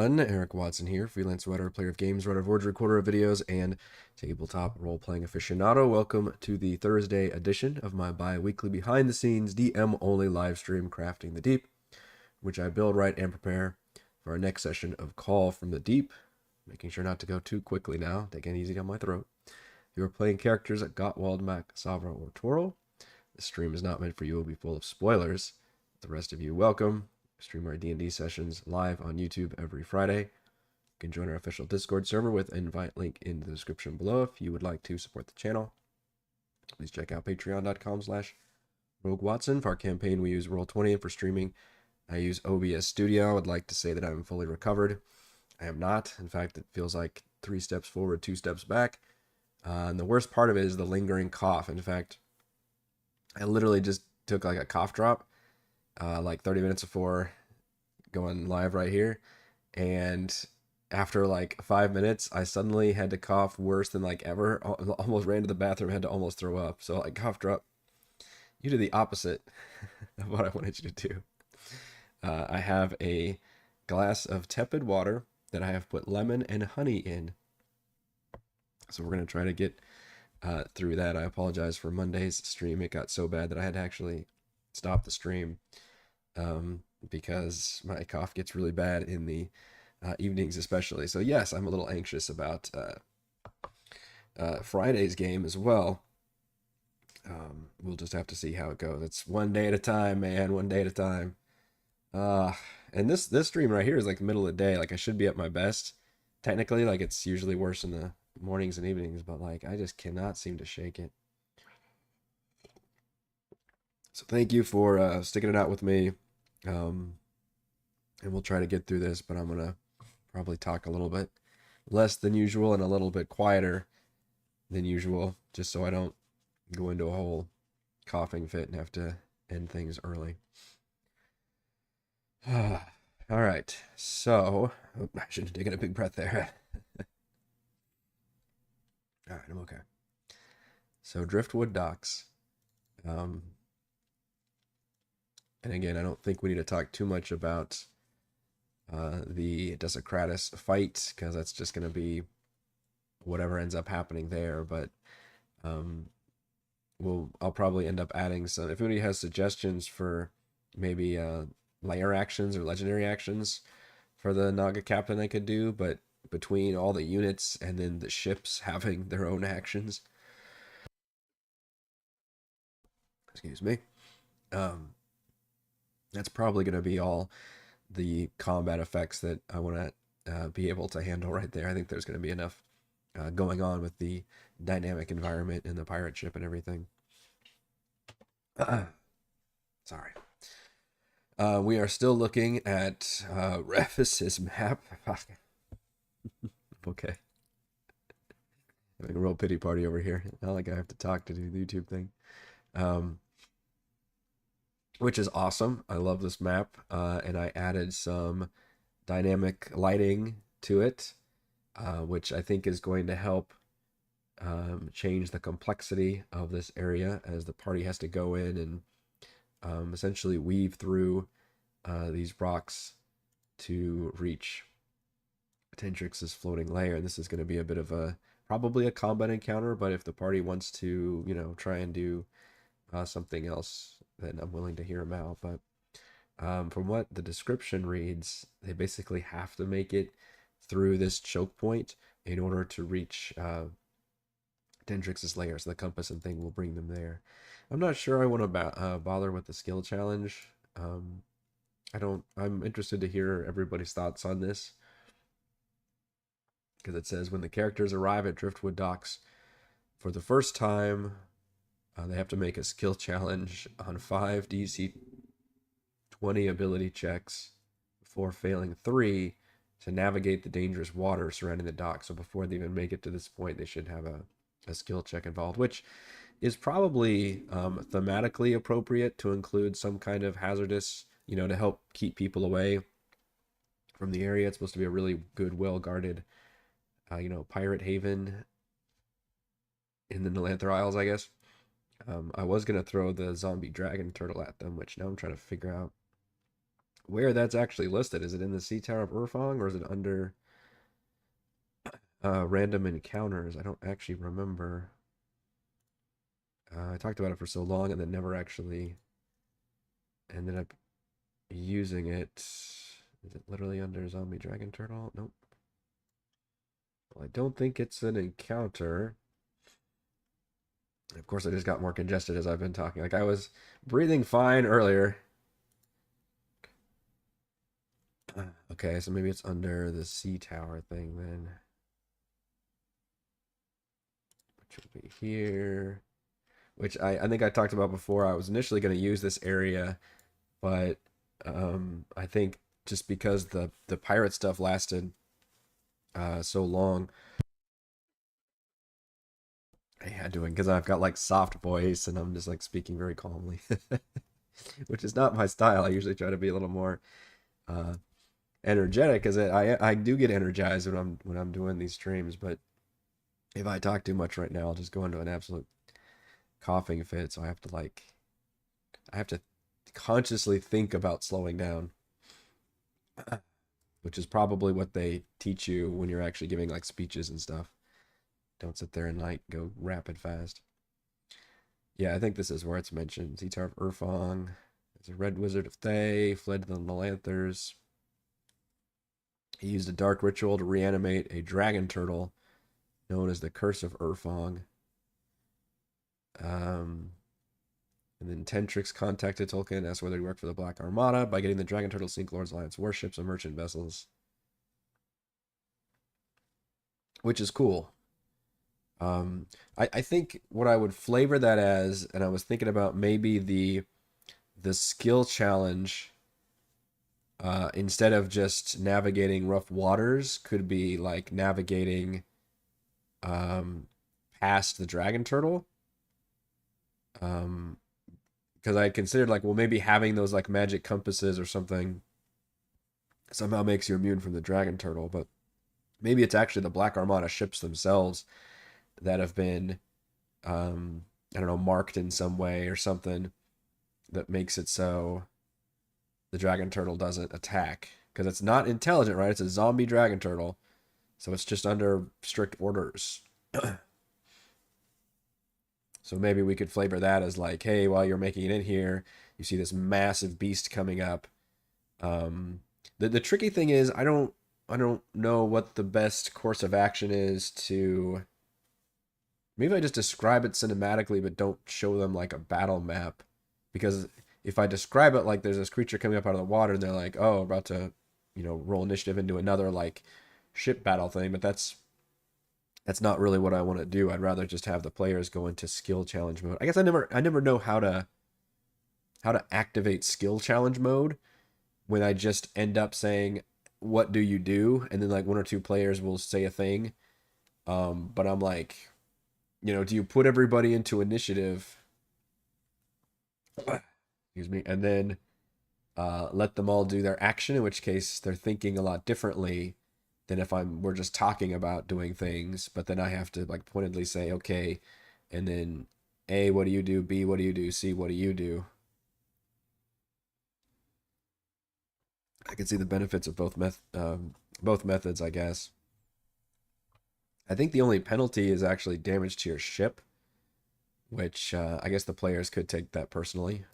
everyone. Eric Watson here, freelance writer, player of games, writer of words, recorder of videos, and tabletop role-playing aficionado. Welcome to the Thursday edition of my bi-weekly behind-the-scenes DM-only live stream, Crafting the Deep, which I build, write, and prepare for our next session of Call from the Deep. Making sure not to go too quickly now, taking it easy on my throat. You are playing characters at Gottwald, Mac, Savra, or Toro. This stream is not meant for you. It will be full of spoilers. The rest of you, welcome. Stream our D&D sessions live on YouTube every Friday. You can join our official Discord server with an invite link in the description below if you would like to support the channel. Please check out patreon.com/RogueWatson. For our campaign, we use Roll20, and for streaming, I use OBS Studio. I would like to say that I'm fully recovered. I am not. In fact, it feels like 3 steps forward, 2 steps back. And the worst part of it is the lingering cough. In fact, I literally just took like a cough drop like 30 minutes before going live right here, and after like 5 minutes I suddenly had to cough worse than like ever. Almost ran to the bathroom, had to almost throw up. So I coughed drop. You did the opposite of what I wanted you to do. I have a glass of tepid water that I have put lemon and honey in, so we're going to try to get through that. I apologize for Monday's stream. It got so bad that I had to actually stop the stream because my cough gets really bad in the evenings especially. So yes, I'm a little anxious about Friday's game as well. We'll just have to see how it goes. It's one day at a time, man. One day at a time. And this stream right here is like the middle of the day. Like I should be at my best. Technically, like it's usually worse in the mornings and evenings, but like I just cannot seem to shake it. So thank you for sticking it out with me. And we'll try to get through this, but I'm gonna probably talk a little bit less than usual and a little bit quieter than usual, just so I don't go into a whole coughing fit and have to end things early. All right, so I shouldn't have taken a big breath there. All right, I'm okay. So Driftwood Docks. And again, I don't think we need to talk too much about the Desecratus fight, because that's just going to be whatever ends up happening there. But I'll probably end up adding some. If anybody has suggestions for maybe layer actions or legendary actions for the Naga Captain, I could do. But between all the units and then the ships having their own actions, excuse me, that's probably going to be all the combat effects that I want to be able to handle right there. I think there's going to be enough going on with the dynamic environment and the pirate ship and everything. Sorry. We are still looking at Rephus's map. Okay. Having a real pity party over here. Not like I have to talk to do the YouTube thing. Which is awesome. I love this map. And I added some dynamic lighting to it, which I think is going to help change the complexity of this area as the party has to go in and essentially weave through these rocks to reach Tendrix's floating lair. And this is going to be a bit of probably a combat encounter, but if the party wants to, try and do something else, then I'm willing to hear them out. But from what the description reads, they basically have to make it through this choke point in order to reach Tendrix's lair, so the compass and thing will bring them there. I'm not sure I want to bother with the skill challenge. I'm interested to hear everybody's thoughts on this, because it says when the characters arrive at Driftwood Docks for the first time, they have to make a skill challenge on 5 DC 20 ability checks before failing 3 to navigate the dangerous water surrounding the dock. So before they even make it to this point, they should have a skill check involved, which is probably thematically appropriate to include some kind of hazardous, to help keep people away from the area. It's supposed to be a really good, well-guarded, pirate haven in the Nelanther Isles, I guess. I was going to throw the zombie dragon turtle at them, which now I'm trying to figure out where that's actually listed. Is it in the Sea Tower of Urfong or is it under random encounters? I don't actually remember. I talked about it for so long and then never actually ended up using it. Is it literally under Zombie Dragon Turtle? Nope. Well, I don't think it's an encounter. Of course, I just got more congested as I've been talking. Like I was breathing fine earlier. Okay, so maybe it's under the Sea Tower thing then. Which will be here. Which I think I talked about before. I was initially going to use this area, but I think just because the pirate stuff lasted so long, I had to, because I've got like soft voice and I'm just like speaking very calmly, which is not my style. I usually try to be a little more uh, energetic, because I do get energized when I'm doing these streams. But if I talk too much right now, I'll just go into an absolute coughing fit. So I have to consciously think about slowing down, which is probably what they teach you when you're actually giving like speeches and stuff. Don't sit there and like go rapid fast. Yeah, I think this is where it's mentioned. Sea Tower of Urfong. There's a Red Wizard of Thay, fled to the Melanthers. He used a dark ritual to reanimate a dragon turtle known as the Curse of Urfong. And then Tentrix contacted Tolkien and asked whether he worked for the Black Armada by getting the Dragon Turtle Sink Lord's Alliance warships and merchant vessels, which is cool. I think what I would flavor that as, and I was thinking about maybe the skill challenge, instead of just navigating rough waters, could be like navigating past the dragon turtle. Because I had considered like, well, maybe having those like magic compasses or something somehow makes you immune from the dragon turtle, but maybe it's actually the Black Armada ships themselves that have been, I don't know, marked in some way or something that makes it so the dragon turtle doesn't attack, because it's not intelligent, right? It's a zombie dragon turtle, so it's just under strict orders. So maybe we could flavor that as like, hey, while you're making it in here, you see this massive beast coming up. The tricky thing is I don't know what the best course of action is to. Maybe I just describe it cinematically, but don't show them like a battle map, because if I describe it like there's this creature coming up out of the water and they're like, oh, about to, roll initiative into another like ship battle thing, but that's not really what I want to do. I'd rather just have the players go into skill challenge mode. I guess I never know how to activate skill challenge mode when I just end up saying, what do you do? And then like one or two players will say a thing. But I'm like, do you put everybody into initiative? Excuse me. And then let them all do their action, in which case they're thinking a lot differently than if we're just talking about doing things, but then I have to like pointedly say, okay, and then A, what do you do? B, what do you do? C, what do you do? I can see the benefits of both methods, I guess. I think the only penalty is actually damage to your ship, which I guess the players could take that personally.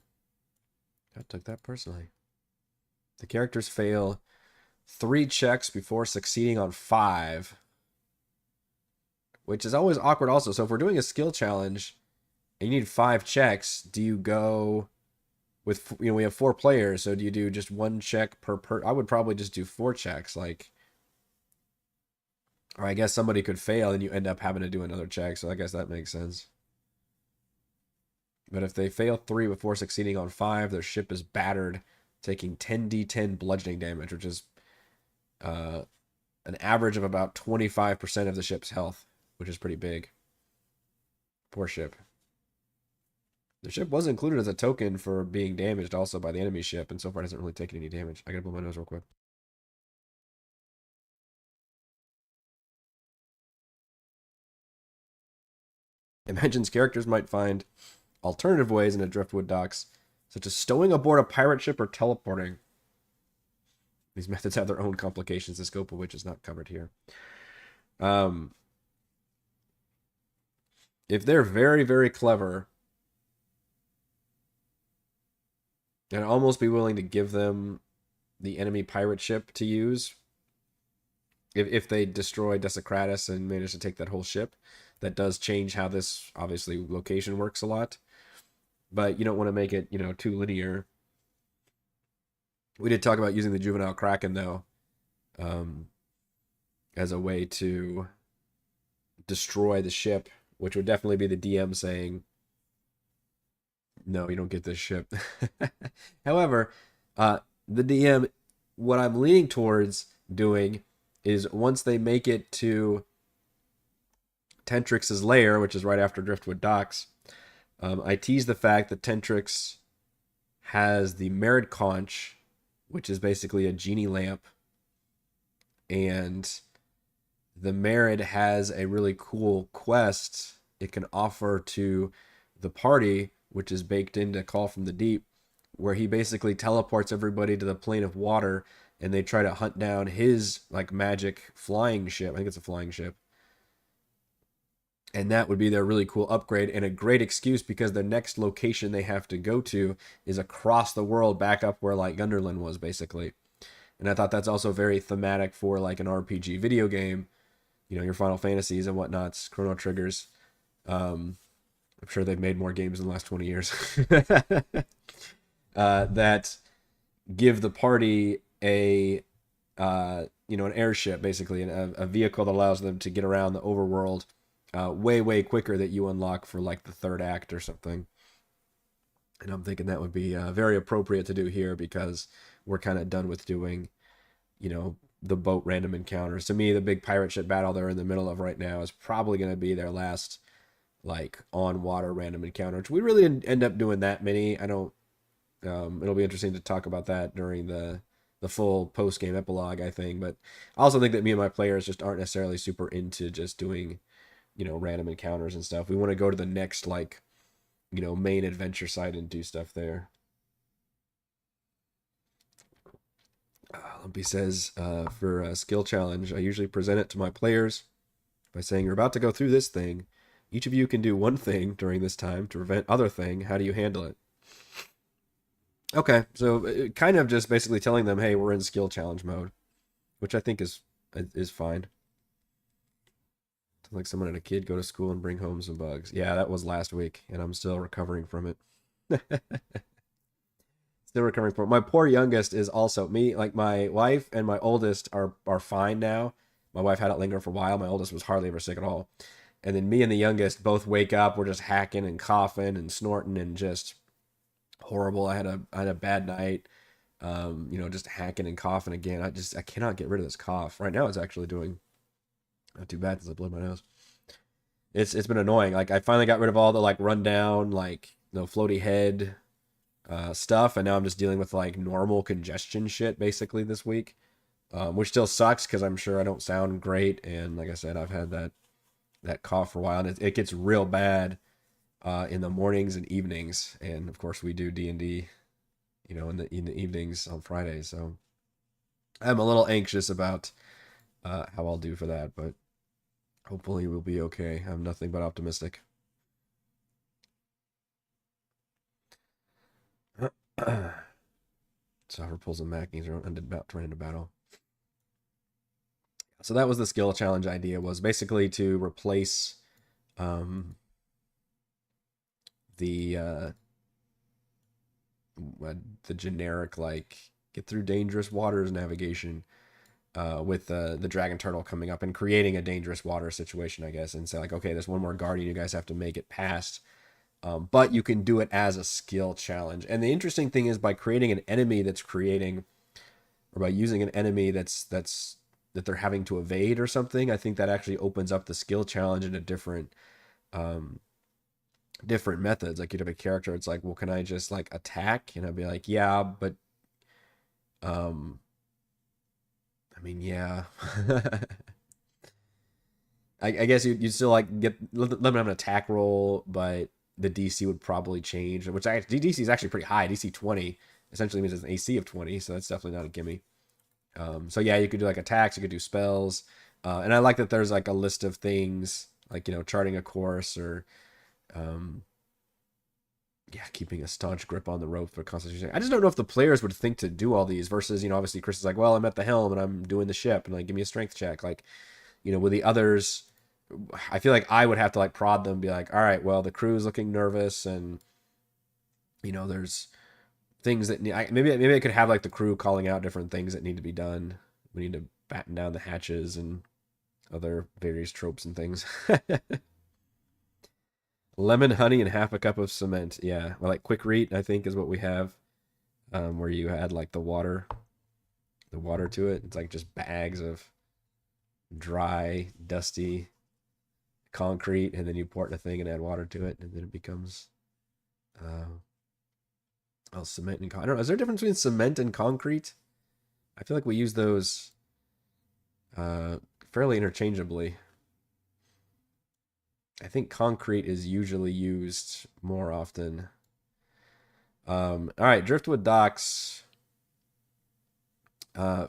I took that personally. The characters fail 3 checks before succeeding on 5, which is always awkward also. So if we're doing a skill challenge and you need 5 checks, do you go with, we have 4 players, so do you do just 1 check per I would probably just do 4 checks, like, or I guess somebody could fail and you end up having to do another check, so I guess that makes sense. But if they fail 3 before succeeding on 5, their ship is battered, taking 10d10 bludgeoning damage, which is an average of about 25% of the ship's health, which is pretty big. Poor ship. The ship was included as a token for being damaged also by the enemy ship, and so far hasn't really taken any damage. I gotta blow my nose real quick. Imagines characters might find alternative ways into Driftwood docks, such as stowing aboard a pirate ship or teleporting. These methods have their own complications, the scope of which is not covered here. Um, if they're very, very clever, I'd almost be willing to give them the enemy pirate ship to use. If they destroy Desecratus and manage to take that whole ship, that does change how this, obviously, location works a lot. But you don't want to make it, too linear. We did talk about using the Juvenile Kraken, though, as a way to destroy the ship, which would definitely be the DM saying, no, you don't get this ship. However, the DM, what I'm leaning towards doing is once they make it to Tentrix's lair, which is right after Driftwood Docks, I tease the fact that Tentrix has the Merid Conch, which is basically a genie lamp, and the Merid has a really cool quest it can offer to the party, which is baked into Call from the Deep, where he basically teleports everybody to the plane of water, and they try to hunt down his like magic flying ship. I think it's a flying ship. And that would be their really cool upgrade and a great excuse because their next location they have to go to is across the world back up where like Gunderlin was basically. And I thought that's also very thematic for like an RPG video game, your Final Fantasies and whatnots, Chrono Triggers. I'm sure they've made more games in the last 20 years that give the party an airship, basically, a vehicle that allows them to get around the overworld way quicker that you unlock for like the third act or something. And I'm thinking that would be very appropriate to do here because we're kind of done with doing, the boat random encounters. To me, the big pirate ship battle they're in the middle of right now is probably going to be their last like on water random encounter, which we really end up doing that many. I don't. It'll be interesting to talk about that during the full post game epilogue, I think. But I also think that me and my players just aren't necessarily super into just doing, random encounters and stuff. We want to go to the next like, main adventure site and do stuff there. Lumpy says, for a skill challenge, I usually present it to my players by saying, you're about to go through this thing. Each of you can do one thing during this time to prevent other thing. How do you handle it? Okay, so kind of just basically telling them, hey, we're in skill challenge mode, which I think is fine. Like someone and a kid go to school and bring home some bugs. Yeah, that was last week, and I'm still recovering from it. Still recovering from it. My poor youngest is also me. Like my wife and my oldest are fine now. My wife had it linger for a while. My oldest was hardly ever sick at all. And then me and the youngest both wake up. We're just hacking and coughing and snorting and just horrible. I had a bad night. Just hacking and coughing again. I cannot get rid of this cough. Right now it's actually doing not too bad because I blew my nose. It's been annoying. Like I finally got rid of all the like rundown, like floaty head stuff, and now I'm just dealing with like normal congestion shit basically this week, which still sucks because I'm sure I don't sound great. And like I said, I've had that cough for a while, and it gets real bad in the mornings and evenings. And of course, we do D&D, in the evenings on Fridays. So I'm a little anxious about how I'll do for that, but hopefully we'll be okay. I'm nothing but optimistic. Software pulls and Mackies are turn into battle. So that was the skill challenge idea, was basically to replace the generic like get through dangerous waters navigation with the dragon turtle coming up and creating a dangerous water situation, I guess, and say like, okay, there's one more guardian you guys have to make it past. But you can do it as a skill challenge. And the interesting thing is by creating an enemy that's creating, or by using an enemy that they're having to evade or something, I think that actually opens up the skill challenge into different methods. Like you'd have a character, it's like, well, can I just like attack? And I'd be like, yeah, but I mean, yeah. I guess you'd still like let them have an attack roll, but the DC would probably change, which DC is actually pretty high. DC 20 essentially means it's an AC of 20, so that's definitely not a gimme. So yeah, you could do like attacks, you could do spells, and I like that there's like a list of things like charting a course or um, yeah, keeping a staunch grip on the rope for Constitution. I just don't know if the players would think to do all these versus obviously Chris is like, well, I'm at the helm and I'm doing the ship and like give me a strength check. Like with the others, I feel like I would have to like prod them, be like, all right, well, the crew's looking nervous and there's things that need, maybe I could have like the crew calling out different things that need to be done. We need to batten down the hatches and other various tropes and things. Lemon, honey, and half a cup of cement. Yeah, well, like quick read, I think, is what we have, where you add like the water to it. It's like just bags of dry, dusty concrete, and then you pour it in a thing and add water to it, and then it becomes cement and I don't know. Is there a difference between cement and concrete? I feel like we use those fairly interchangeably. I think concrete is usually used more often. All right, Driftwood Docks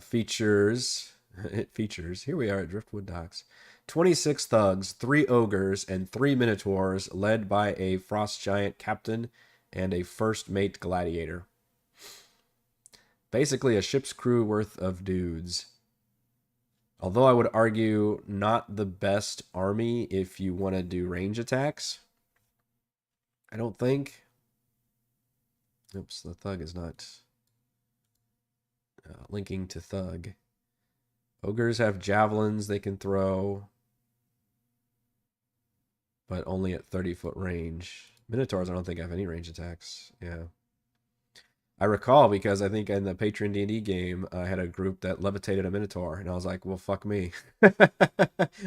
features. It features. Here we are at Driftwood Docks. 26 thugs, 3 ogres, and 3 minotaurs, led by a frost giant captain and a first mate gladiator. Basically, a ship's crew worth of dudes. Although I would argue not the best army if you want to do range attacks. I don't think. Oops, the thug is not linking to thug. Ogres have javelins they can throw, but only at 30-foot range. Minotaurs, I don't think have any range attacks. Yeah. I recall because I think in the Patreon D&D game, I had a group that levitated a Minotaur, and I was like, well, fuck me.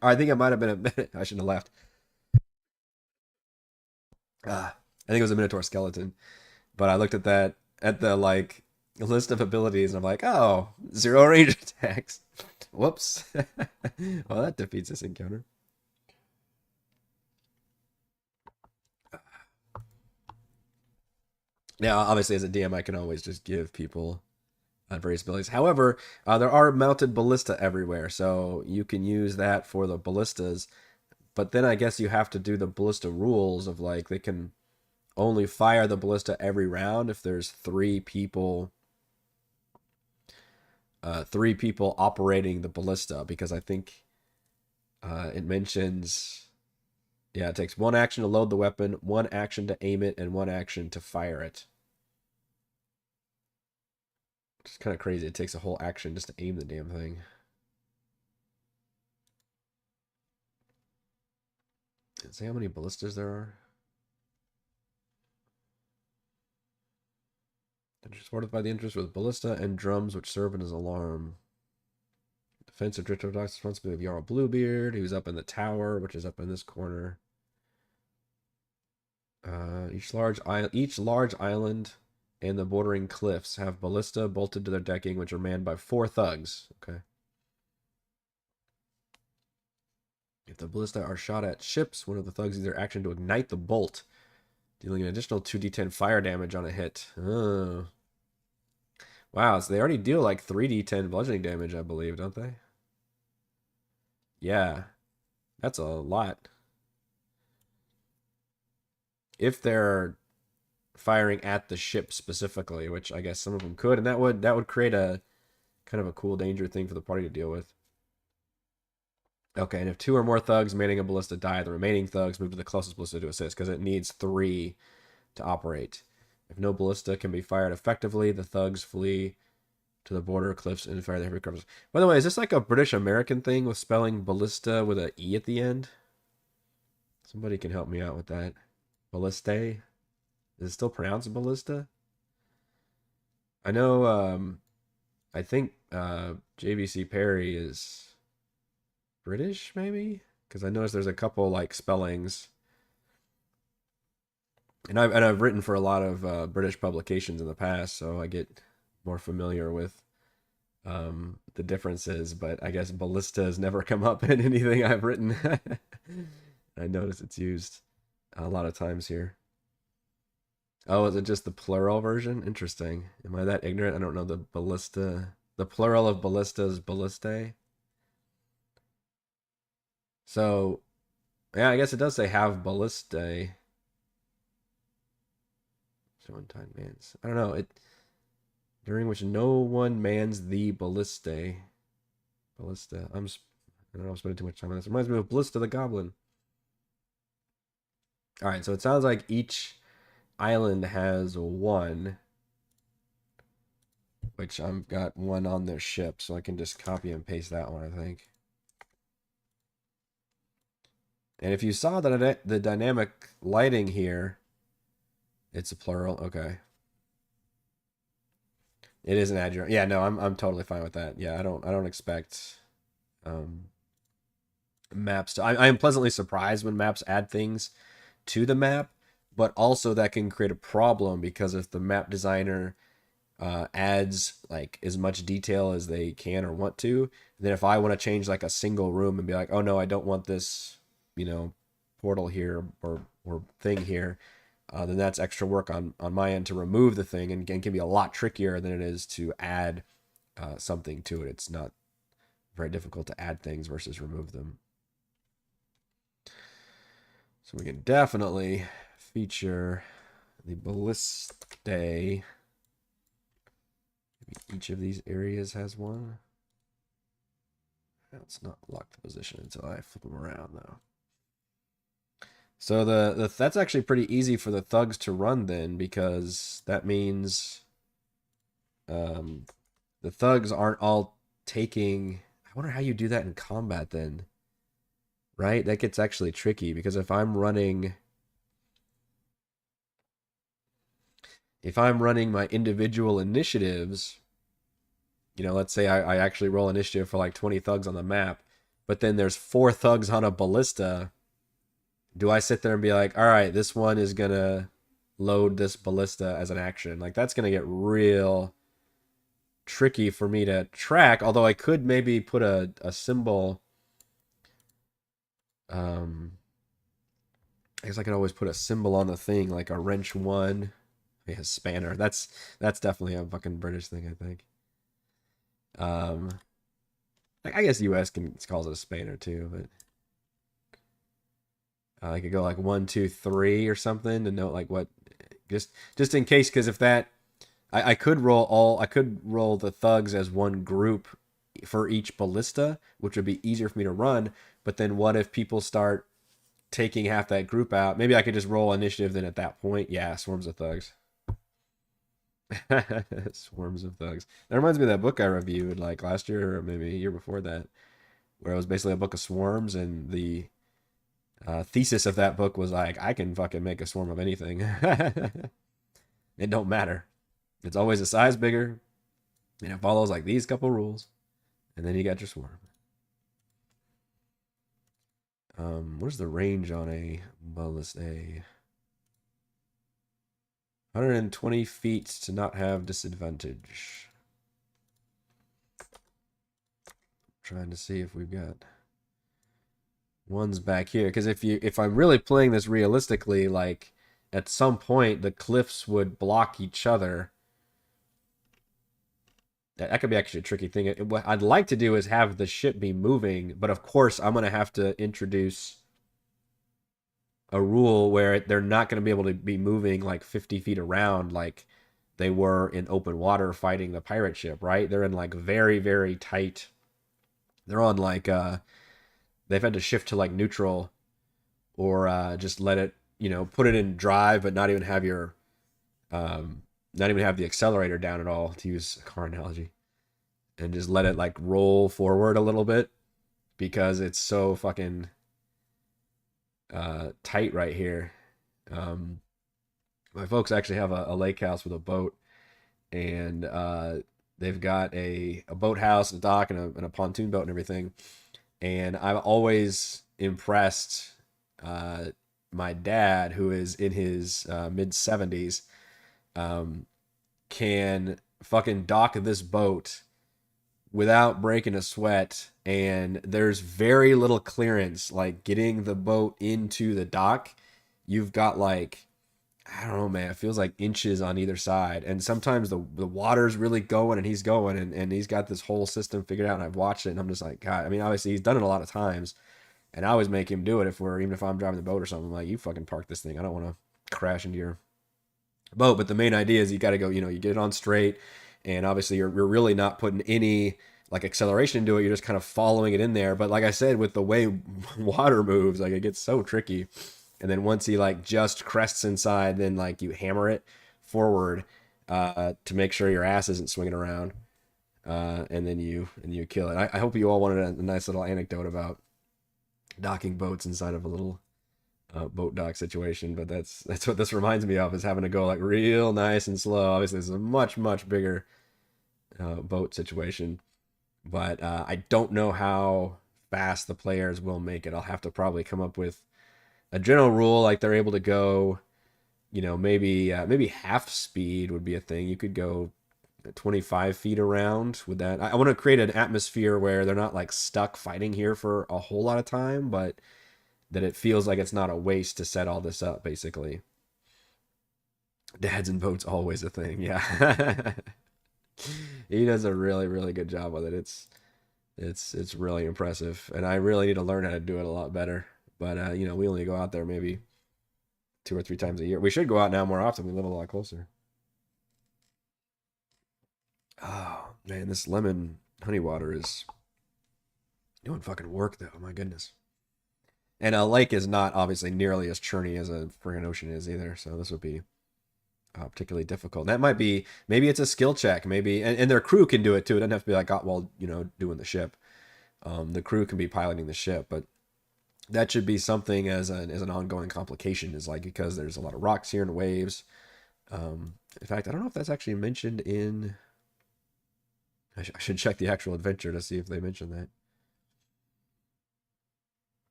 I think it might have been a minute. I shouldn't have left. I think it was a Minotaur skeleton. But I looked at that, at the, like, list of abilities, and I'm like, oh, 0 range attacks. Whoops. Well, that defeats this encounter. Now, obviously, as a DM, I can always just give people various abilities. However, there are mounted ballista everywhere, so you can use that for the ballistas. But then I guess you have to do the ballista rules of like they can only fire the ballista every round if there's 3 people operating the ballista, because I think it mentions, yeah, it takes 1 action to load the weapon, 1 action to aim it, and 1 action to fire it. It's kind of crazy. It takes a whole action just to aim the damn thing. Let's see how many ballistas there are. They're supported by the interest with ballista and drums, which serve as alarm. Defense of Driftwood Docks, responsibility of Jarl Bluebeard, who's up in the tower, which is up in this corner. Each large island and the bordering cliffs have ballista bolted to their decking, which are manned by 4 thugs. Okay. If the ballista are shot at ships, one of the thugs uses their action to ignite the bolt, dealing an additional 2d10 fire damage on a hit. Oh. Wow, so they already deal like 3d10 bludgeoning damage, I believe, don't they? Yeah, that's a lot. If they're firing at the ship specifically, which I guess some of them could, and that would create a kind of a cool danger thing for the party to deal with. Okay, and if 2 or more thugs manning a ballista die, the remaining thugs move to the closest ballista to assist, because it needs 3 to operate. If no ballista can be fired effectively, the thugs flee to the border cliffs and fire the heavy cruisers. By the way, is this like a British-American thing with spelling ballista with an E at the end? Somebody can help me out with that. Ballistae? Is it still pronounced ballista? I know, I think JVC Perry is British, maybe? Because I noticed there's a couple like spellings. And I've written for a lot of British publications in the past, so I get more familiar with the differences. But I guess ballista has never come up in anything I've written. I notice it's used a lot of times here. Oh, is it just the plural version? Interesting. Am I that ignorant? I don't know the The plural of ballista is ballistae. So, yeah, I guess it does say have ballistae. So untied mans. I don't know. During which no one mans the ballistae. Ballista. I don't know. I'm spending too much time on this. It reminds me of Ballista the Goblin. All right, so it sounds like each island has one, which I've got one on their ship, so I can just copy and paste that one, I think. And if you saw the dynamic lighting here, it's a plural. Okay. It is an adjunct. Yeah, no, I'm totally fine with that. Yeah, I don't expect maps to. I am pleasantly surprised when maps add things to the map, but also that can create a problem because if the map designer adds like as much detail as they can or want to, then if I want to change like a single room and be like, oh no, I don't want this, portal here or thing here, then that's extra work on my end to remove the thing, and can be a lot trickier than it is to add something to it. It's not very difficult to add things versus remove them. So we can definitely feature the ballistae. Maybe each of these areas has one. Let's not lock the position until I flip them around, though. So that's actually pretty easy for the thugs to run then, because that means the thugs aren't all taking. I wonder how you do that in combat then, right? That gets actually tricky because if I'm running my individual initiatives, let's say I actually roll initiative for like 20 thugs on the map, but then there's 4 thugs on a ballista. Do I sit there and be like, all right, this one is going to load this ballista as an action? Like, that's going to get real tricky for me to track, although I could maybe put a symbol. I guess I could always put a symbol on the thing, like a wrench 1. Yeah, spanner. That's definitely a fucking British thing, I think. I guess US calls it a spanner too, but I could go like 1, 2, 3 or something to note like what, just in case, because if that, I could roll the thugs as one group for each ballista, which would be easier for me to run. But then what if people start taking half that group out? Maybe I could just roll initiative then at that point. Yeah, swarms of thugs. Swarms of thugs. That reminds me of that book I reviewed like last year or maybe a year before that, where it was basically a book of swarms, and the thesis of that book was like, I can fucking make a swarm of anything. It don't matter. It's always a size bigger, and it follows like these couple rules, and then you got your swarm. Where's the range on a ballista? 120 feet to not have disadvantage. Trying to see if we've got ones back here, because if I'm really playing this realistically, like at some point the cliffs would block each other. That could be actually a tricky thing. What I'd like to do is have the ship be moving, but of course I'm going to have to introduce a rule where they're not going to be able to be moving like 50 feet around like they were in open water fighting the pirate ship, right? They're in like very, very tight. They're on like, they've had to shift to like neutral or just let it, put it in drive, but not even have not even have the accelerator down at all, to use a car analogy, and just let it like roll forward a little bit because it's so fucking tight right here. My folks actually have a lake house with a boat, and they've got a boathouse, a dock, and a pontoon boat and everything. And I'm always impressed. My dad, who is in his mid 70s, can fucking dock this boat without breaking a sweat, and there's very little clearance like getting the boat into the dock. You've got like, I don't know, man. It feels like inches on either side, and sometimes the water's really going, and he's going, and he's got this whole system figured out. And I've watched it, and I'm just like, God. I mean, obviously he's done it a lot of times, and I always make him do it even if I'm driving the boat or something. I'm like, you fucking park this thing. I don't want to crash into your boat. But the main idea is you got to go. You get it on straight, and obviously you're really not putting any like acceleration into it. You're just kind of following it in there. But like I said, with the way water moves, like it gets so tricky. And then once he like just crests inside, then like you hammer it forward to make sure your ass isn't swinging around, and then you kill it. I hope you all wanted a nice little anecdote about docking boats inside of a little boat dock situation, but that's what this reminds me of, is having to go like real nice and slow. Obviously, this is a much bigger boat situation, but I don't know how fast the players will make it. I'll have to probably come up with a general rule, like they're able to go, maybe half speed would be a thing. You could go 25 feet around with that. I want to create an atmosphere where they're not like stuck fighting here for a whole lot of time, but that it feels like it's not a waste to set all this up, basically. Dads and boats always a thing, yeah. He does a really good job with it. It's really impressive, and I really need to learn how to do it a lot better. But we only go out there maybe 2 or 3 times a year. We should go out now more often. We live a lot closer. Oh man, this lemon honey water is doing fucking work though. My goodness. And a lake is not obviously nearly as churny as a friggin' ocean is either. So this would be particularly difficult. That might be, maybe it's a skill check, maybe, and their crew can do it too. It doesn't have to be like Otwell, doing the ship. The crew can be piloting the ship, but that should be something as an ongoing complication. Is like, because there's a lot of rocks here and waves. In fact, I don't know if that's actually mentioned in. I should check the actual adventure to see if they mention that.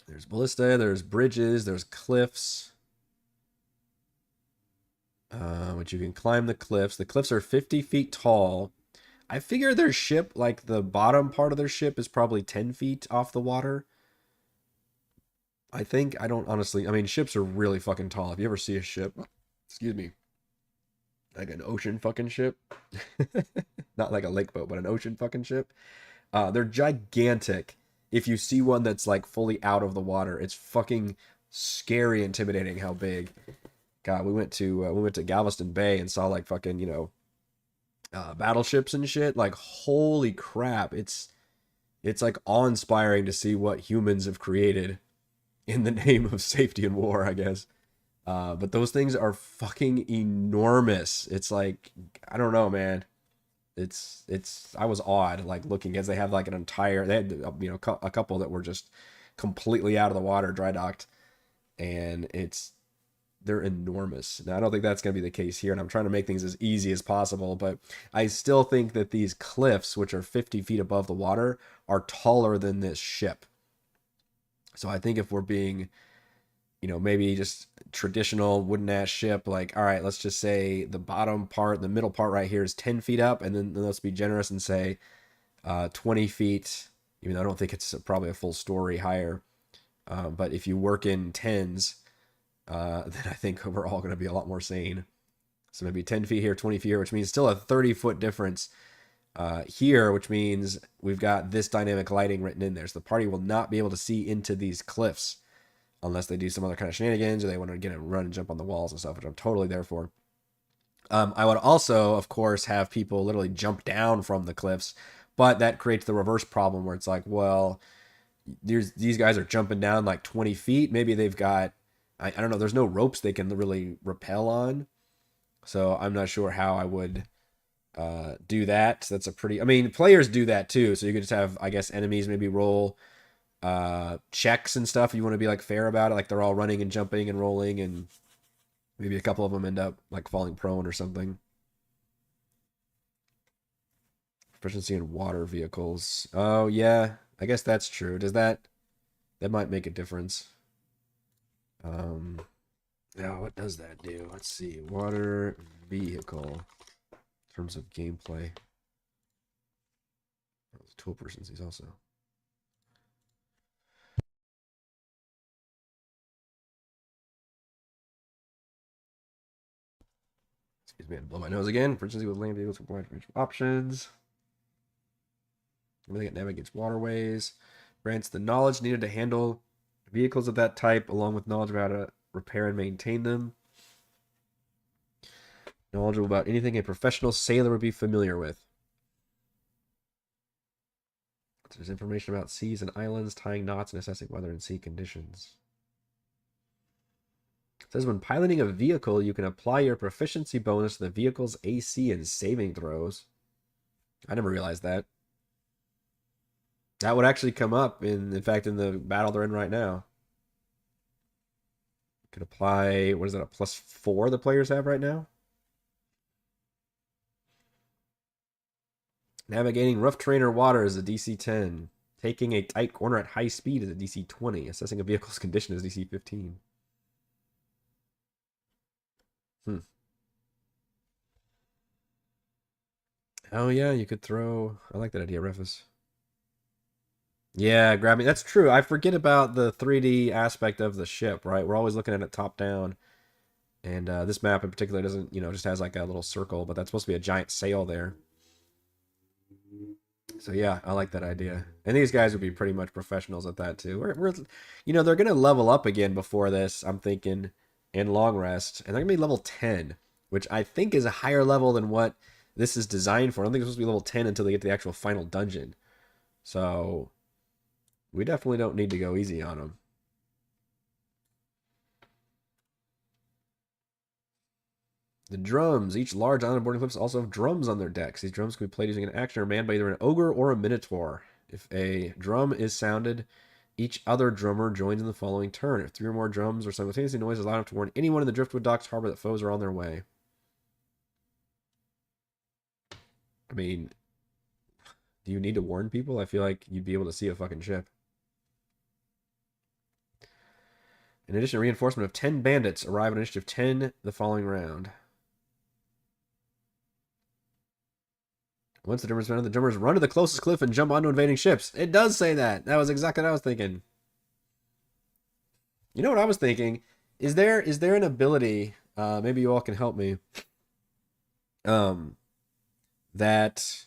There's ballista, there's bridges, there's cliffs. Which you can climb the cliffs. The cliffs are 50 feet tall. I figure their ship, like the bottom part of their ship, is probably 10 feet off the water. I think, I don't honestly, I mean, ships are really fucking tall. If you ever see a ship, excuse me, like an ocean fucking ship, not like a lake boat, but an ocean fucking ship, they're gigantic. If you see one that's like fully out of the water, it's fucking scary, intimidating how big. God, we went to Galveston Bay and saw like fucking battleships and shit. Like holy crap, it's like awe-inspiring to see what humans have created in the name of safety and war, I guess. But those things are fucking enormous. It's like, I don't know, man. I was awed like looking, as they have like they had a couple that were just completely out of the water, dry docked, and they're enormous. Now I don't think that's going to be the case here, and I'm trying to make things as easy as possible, but I still think that these cliffs, which are 50 feet above the water, are taller than this ship. So I think if we're being, maybe just traditional wooden ass ship, like, all right, let's just say the bottom part, the middle part right here is 10 feet up, and then let's be generous and say 20 feet, even though I don't think it's probably a full story higher. But if you work in tens, then I think we're all going to be a lot more sane. So maybe 10 feet here, 20 feet here, which means still a 30-foot difference here, which means we've got this dynamic lighting written in there. So the party will not be able to see into these cliffs unless they do some other kind of shenanigans, or they want to get a run and jump on the walls and stuff, which I'm totally there for. I would also, of course, have people literally jump down from the cliffs, but that creates the reverse problem where it's like, well, these guys are jumping down like 20 feet. Maybe they've got, I don't know, there's no ropes they can really rappel on. So I'm not sure how I would do that. That's I mean, players do that too. So you could just have, I guess, enemies maybe roll checks and stuff. You want to be like fair about it, like they're all running and jumping and rolling, and maybe a couple of them end up like falling prone or something. Proficiency in water vehicles. Oh yeah, I guess that's true. That might make a difference? Now what does that do? Let's see. Water vehicle in terms of gameplay. Oh, tool proficiencies also. Excuse me, I had to blow my nose again. Proficiency with land vehicles for options. Everything that navigates waterways. Grants the knowledge needed to handle vehicles of that type, along with knowledge of how to repair and maintain them. Knowledgeable about anything a professional sailor would be familiar with. There's information about seas and islands, tying knots, and assessing weather and sea conditions. It says when piloting a vehicle, you can apply your proficiency bonus to the vehicle's AC and saving throws. I never realized that. That would actually come up in fact, in the battle they're in right now. You could apply, what is that, a +4 the players have right now? Navigating rough terrain or water is a DC 10. Taking a tight corner at high speed is a DC 20. Assessing a vehicle's condition is DC 15. Oh yeah, you could throw. I like that idea, Refus. Yeah, grabbing. That's true. I forget about the 3D aspect of the ship, right? We're always looking at it top down. And this map in particular doesn't, just has like a little circle, but that's supposed to be a giant sail there. So yeah, I like that idea. And these guys would be pretty much professionals at that too. They're gonna level up again before this, I'm thinking, in long rest, and they're gonna be level 10, which I think is a higher level than what this is designed for. I don't think it's supposed to be level 10 until they get to the actual final dungeon. So we definitely don't need to go easy on them. The drums. Each large island boarding cliffs also have drums on their decks. These drums can be played using an action or manned by either an ogre or a minotaur. If a drum is sounded, each other drummer joins in the following turn. If 3 or more drums or simultaneously noise is loud enough to warn anyone in the Driftwood Docks harbor that foes are on their way. I mean, do you need to warn people? I feel like you'd be able to see a fucking ship. In addition, a reinforcement of 10 bandits arrive on initiative 10 the following round. Once the drummers found, the drummers run to the closest cliff and jump onto invading ships. It does say that. That was exactly what I was thinking. You know what I was thinking? Is there an ability, maybe you all can help me, that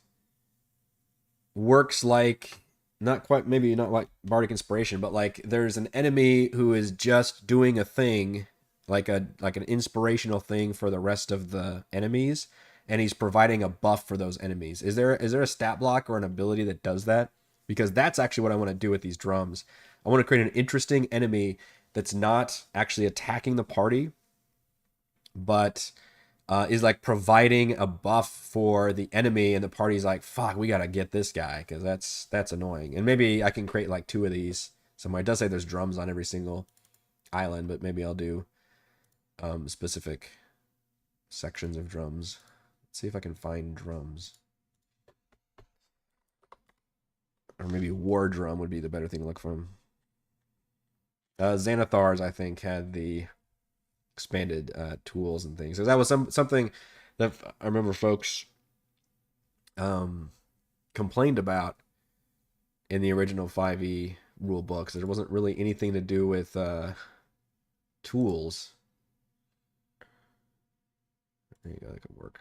works like, maybe not like Bardic Inspiration, but like there's an enemy who is just doing a thing, like an inspirational thing for the rest of the enemies, and he's providing a buff for those enemies. Is there a stat block or an ability that does that? Because that's actually what I want to do with these drums. I want to create an interesting enemy that's not actually attacking the party, but is like providing a buff for the enemy, and the party's like, fuck, we gotta get this guy because that's annoying. And maybe I can create like 2 of these somewhere. It does say there's drums on every single island, but maybe I'll do specific sections of drums. Let's see if I can find drums. Or maybe war drum would be the better thing to look for. Xanathars, I think, had the expanded tools and things. So that was something that I remember folks complained about in the original 5e rule books. There wasn't really anything to do with tools. There you go, that could work.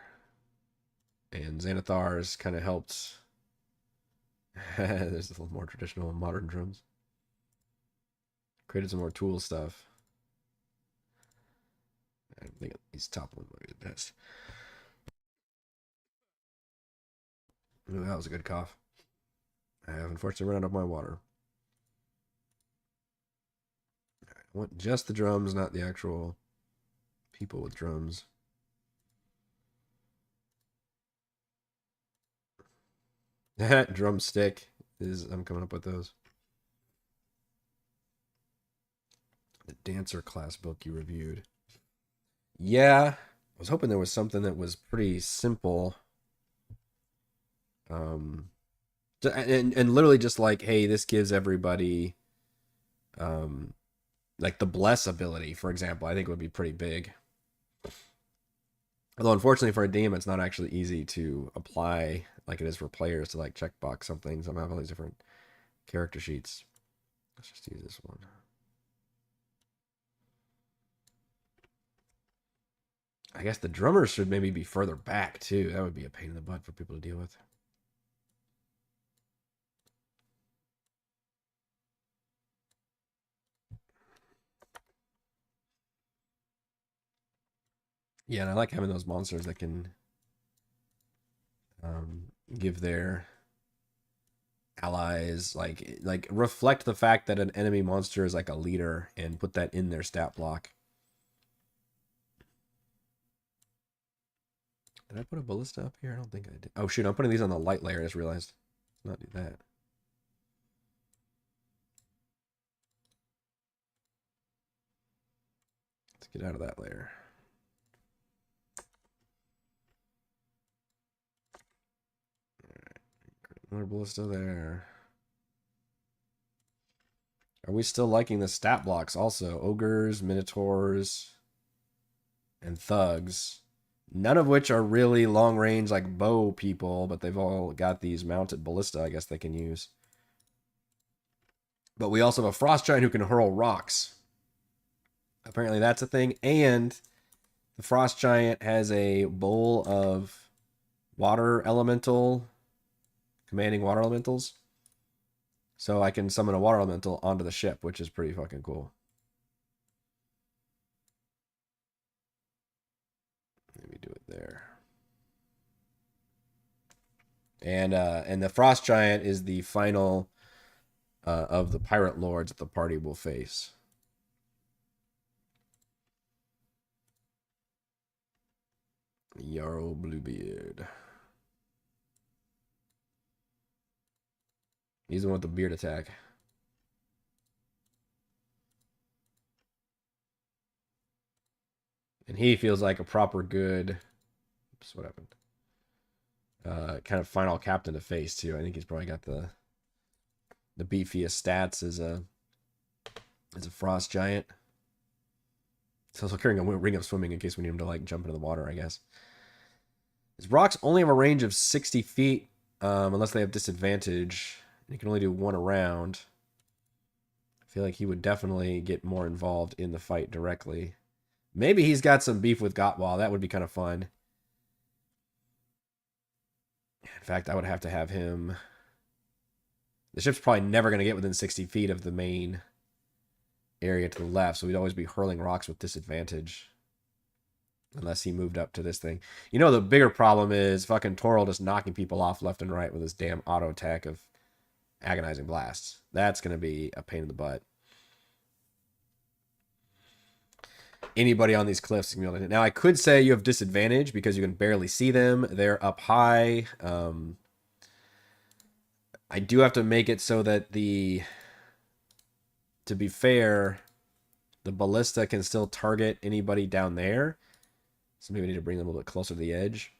And Xanathars kind of helped. There's a little more traditional modern drums. Created some more tool stuff. I think these top ones might be the best. Ooh, that was a good cough. I have unfortunately run out of my water. I want just the drums, not the actual people with drums. That drumstick is, I'm coming up with those. The dancer class book you reviewed. Yeah, I was hoping there was something that was pretty simple. And literally just like, hey, this gives everybody like the bless ability, for example, I think would be pretty big. Although unfortunately for a DM, it's not actually easy to apply like it is for players to like checkbox something. So I'm having all these different character sheets. Let's just use this one. I guess the drummers should maybe be further back too. That would be a pain in the butt for people to deal with. Yeah, and I like having those monsters that can give their allies like reflect the fact that an enemy monster is like a leader and put that in their stat block. Did I put a ballista up here? I don't think I did. Oh shoot, I'm putting these on the light layer. I just realized. Let's not do that. Let's get out of that layer. Another ballista there. Are we still liking the stat blocks also? Ogres, minotaurs, and thugs. None of which are really long range like bow people, but they've all got these mounted ballista I guess they can use. But we also have a frost giant who can hurl rocks. Apparently that's a thing. And the frost giant has a bowl of water elemental, commanding water elementals. So I can summon a water elemental onto the ship, which is pretty fucking cool. Maybe do it there. And the frost giant is the final of the pirate lords that the party will face. Jarl Bluebeard. He's the one with the beard attack. And he feels like a proper good. Oops, what happened? Kind of final captain to face too. I think he's probably got the beefiest stats as a frost giant. He's also carrying a ring of swimming in case we need him to like jump into the water, I guess. His rocks only have a range of 60 feet, unless they have disadvantage. And he can only do one around. I feel like he would definitely get more involved in the fight directly. Maybe he's got some beef with Gottwall. That would be kind of fun. In fact, I would have to have him. The ship's probably never going to get within 60 feet of the main area to the left, so we'd always be hurling rocks with disadvantage. Unless he moved up to this thing. You know, the bigger problem is fucking Toril just knocking people off left and right with his damn auto attack of agonizing blasts. That's going to be a pain in the butt. Anybody on these cliffs can be able to. Now, I could say you have disadvantage because you can barely see them. They're up high. I do have to make it so that to be fair, the ballista can still target anybody down there. So maybe we need to bring them a little bit closer to the edge.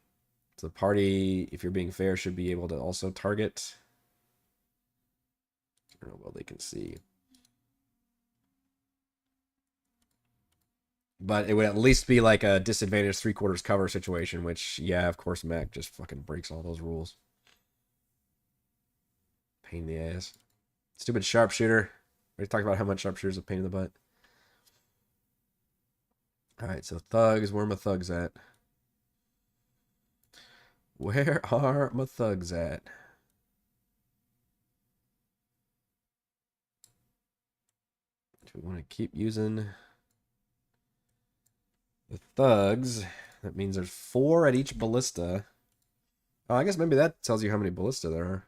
So the party, if you're being fair, should be able to also target. I don't know how well they can see. But it would at least be like a disadvantage 3/4 cover situation, which, yeah, of course, Mac just fucking breaks all those rules. Pain in the ass. Stupid sharpshooter. We talked about how much sharpshooter's a pain in the butt. Alright, so thugs. Where are my thugs at? Where are my thugs at? Do we want to keep using the thugs? That means there's 4 at each ballista. Oh, I guess maybe that tells you how many ballista there are.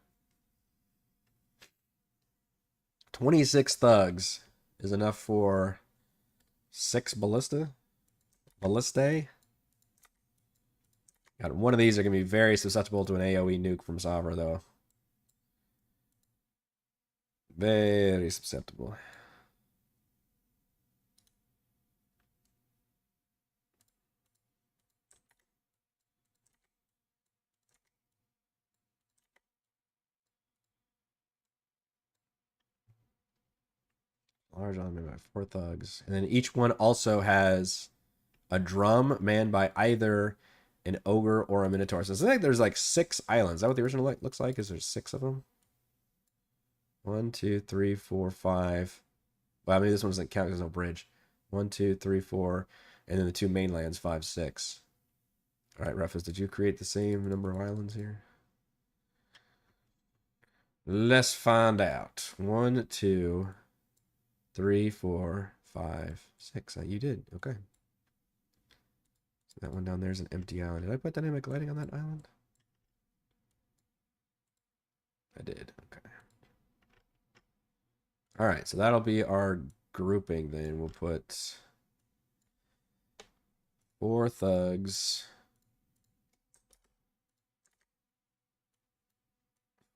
26 thugs is enough for 6 ballista. Ballistae. God, one of these are going to be very susceptible to an AoE nuke from Savra, though. Very susceptible. Large army by 4 thugs. And then each one also has a drum manned by either an ogre or a minotaur. So I think there's like 6 islands. Is that what the original looks like? Is there 6 of them? 1, 2, 3, 4, 5. Well, I mean, this one doesn't count because there's no bridge. 1, 2, 3, 4. And then the two mainlands, 5, 6. All right, Ruffus, did you create the same number of islands here? Let's find out. 1, 2, 3, 4, 5, 6. You did. Okay. So that one down there is an empty island. Did I put dynamic lighting on that island? I did. Okay. All right, so that'll be our grouping then. We'll put 4 thugs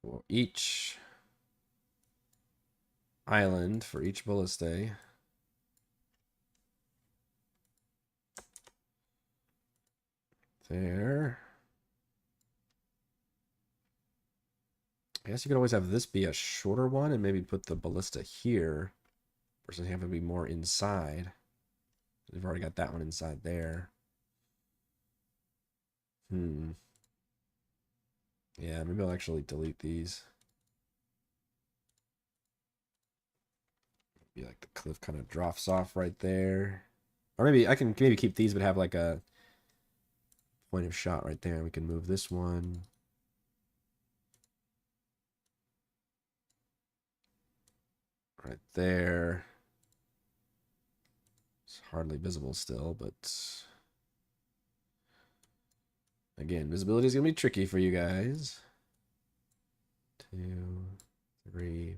for each island for each ballista. There. I guess you could always have this be a shorter one and maybe put the ballista here versus having to be more inside. We've already got that one inside there. Yeah, maybe I'll actually delete these. Be like the cliff kind of drops off right there. Or maybe I can maybe keep these but have like a point of shot right there. We can move this one. Right there. It's hardly visible still, but again, visibility is going to be tricky for you guys. 2, 3,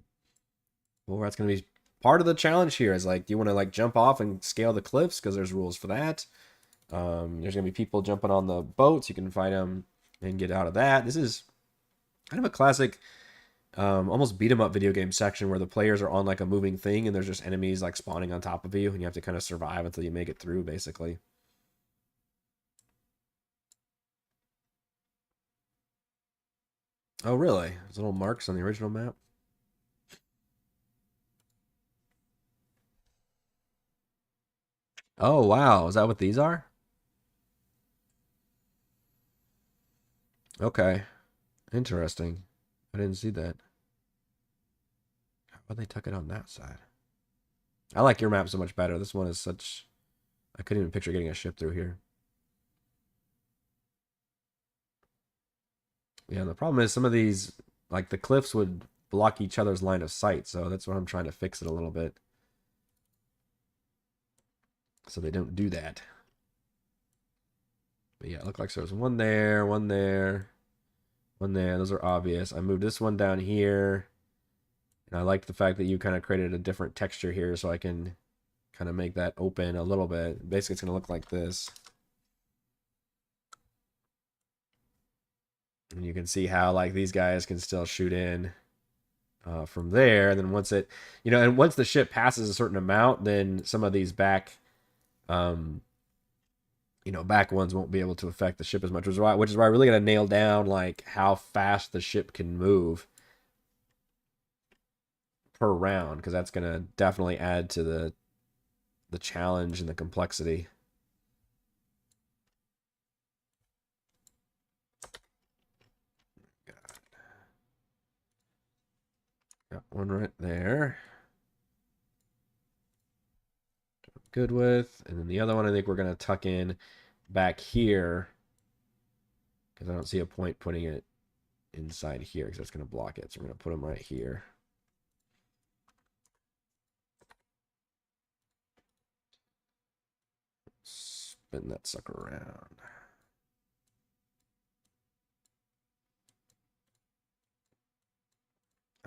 4. That's going to be part of the challenge here. Is like, do you want to like jump off and scale the cliffs? Because there's rules for that. There's going to be people jumping on the boats. You can fight them and get out of that. This is kind of a classic almost beat 'em up video game section where the players are on like a moving thing and there's just enemies like spawning on top of you and you have to kind of survive until you make it through, basically. Oh, really? There's little marks on the original map? Oh, wow. Is that what these are? Okay. Interesting. I didn't see that. Why'd they tuck it on that side? I like your map so much better. This one is such... I couldn't even picture getting a ship through here. Yeah, the problem is some of these, like the cliffs would block each other's line of sight. So that's what I'm trying to fix it a little bit. So they don't do that. But yeah, it looked like there was one there, one there, one there. Those are obvious. I moved this one down here. And I like the fact that you kind of created a different texture here so I can kind of make that open a little bit. Basically, it's going to look like this. And you can see how like these guys can still shoot in from there. And then once it, and once the ship passes a certain amount, then some of these back, back ones won't be able to affect the ship as much, which is why I really got to nail down like how fast the ship can move per round, because that's going to definitely add to the challenge and the complexity. Got one right there. Good with. And then the other one I think we're going to tuck in back here because I don't see a point putting it inside here because that's going to block it. So we're going to put them right here. Spin that sucker around.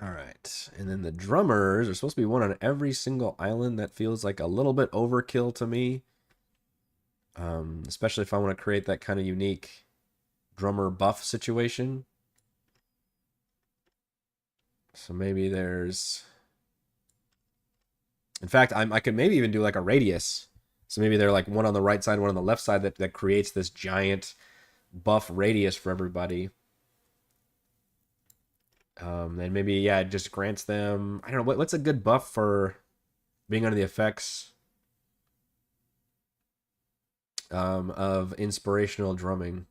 All right, and then the drummers are supposed to be one on every single island. That feels like a little bit overkill to me, especially if I want to create that kind of unique drummer buff situation. So maybe there's... In fact, I could maybe even do like a radius. So maybe they're like one on the right side, one on the left side that creates this giant buff radius for everybody. And maybe, yeah, it just grants them... I don't know, what's a good buff for being under the effects of inspirational drumming?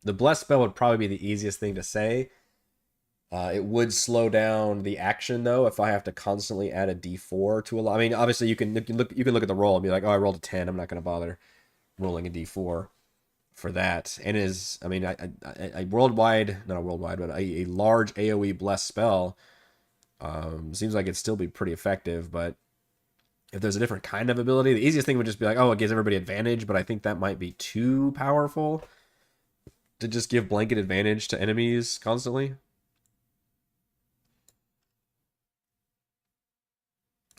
The bless spell would probably be the easiest thing to say. It would slow down the action though if I have to constantly add a D4 to a lot. I mean, obviously you can look at the roll and be like, oh, I rolled a 10. I'm not going to bother rolling a D4 for that. And is I mean, a worldwide, not a worldwide, but a large AOE bless spell seems like it'd still be pretty effective. But if there's a different kind of ability, the easiest thing would just be like, oh, it gives everybody advantage. But I think that might be too powerful to just give blanket advantage to enemies constantly.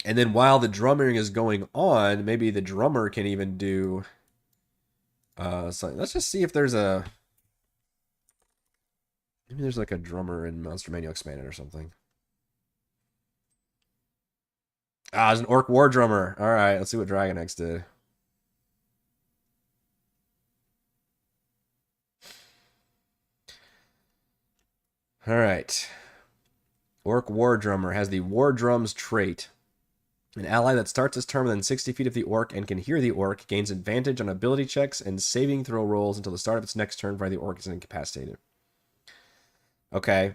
And then while the drumming is going on, maybe the drummer can even do something. Let's just see if there's a maybe there's like a drummer in Monster Manual Expanded or something. Ah, there's an Orc War Drummer. All right, let's see what Dragon X did. All right. Orc War Drummer has the War Drums trait. An ally that starts his turn within 60 feet of the orc and can hear the orc gains advantage on ability checks and saving throw rolls until the start of its next turn while the orc is incapacitated. Okay.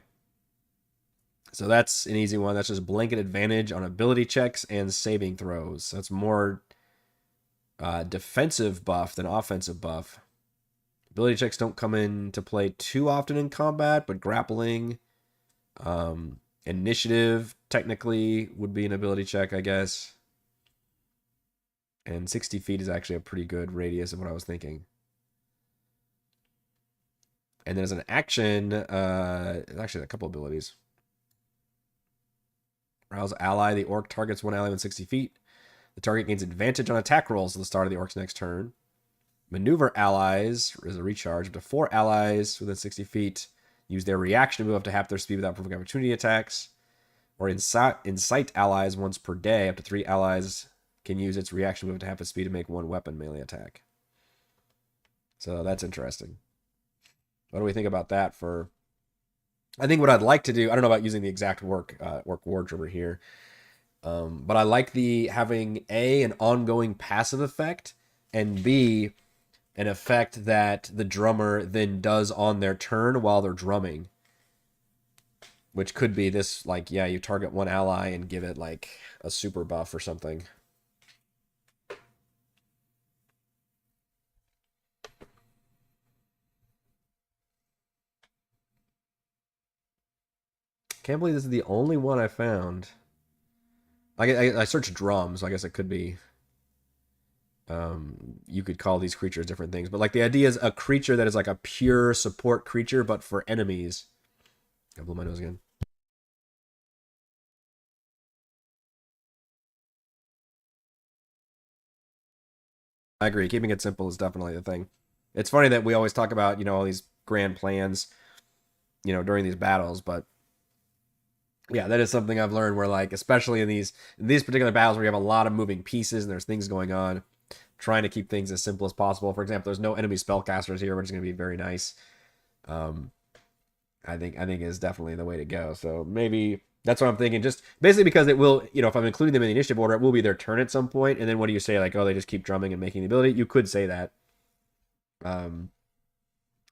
So that's an easy one. That's just blanket advantage on ability checks and saving throws. That's more defensive buff than offensive buff. Ability checks don't come into play too often in combat, but grappling, initiative technically would be an ability check, I guess. And 60 feet is actually a pretty good radius of what I was thinking. And then as an action, actually a couple abilities. Rouse ally. The orc targets one ally within 60 feet. The target gains advantage on attack rolls at the start of the orc's next turn. Maneuver allies is a recharge. Up to 4 allies within 60 feet use their reaction to move up to half their speed without provoking opportunity attacks. Or incite allies once per day. Up to 3 allies can use its reaction move to half its speed to make one weapon melee attack. So that's interesting. What do we think about that for... I think what I'd like to do, I don't know about using the exact orc war drummer here, but I like the having A, an ongoing passive effect, and B, an effect that the drummer then does on their turn while they're drumming. Which could be this, like, yeah, you target one ally and give it, like, a super buff or something. Can't believe this is the only one I found. I searched drums, so I guess it could be... you could call these creatures different things. But, like, the idea is a creature that is, like, a pure support creature, but for enemies. I blew my nose again. I agree. Keeping it simple is definitely the thing. It's funny that we always talk about, all these grand plans, during these battles, but yeah, that is something I've learned where, like, especially in these particular battles where you have a lot of moving pieces and there's things going on, trying to keep things as simple as possible. For example, there's no enemy spellcasters here, which is going to be very nice. I think is definitely the way to go. So maybe that's what I'm thinking. Just basically because it will, if I'm including them in the initiative order, it will be their turn at some point. And then what do you say? Like, oh, they just keep drumming and making the ability. You could say that. But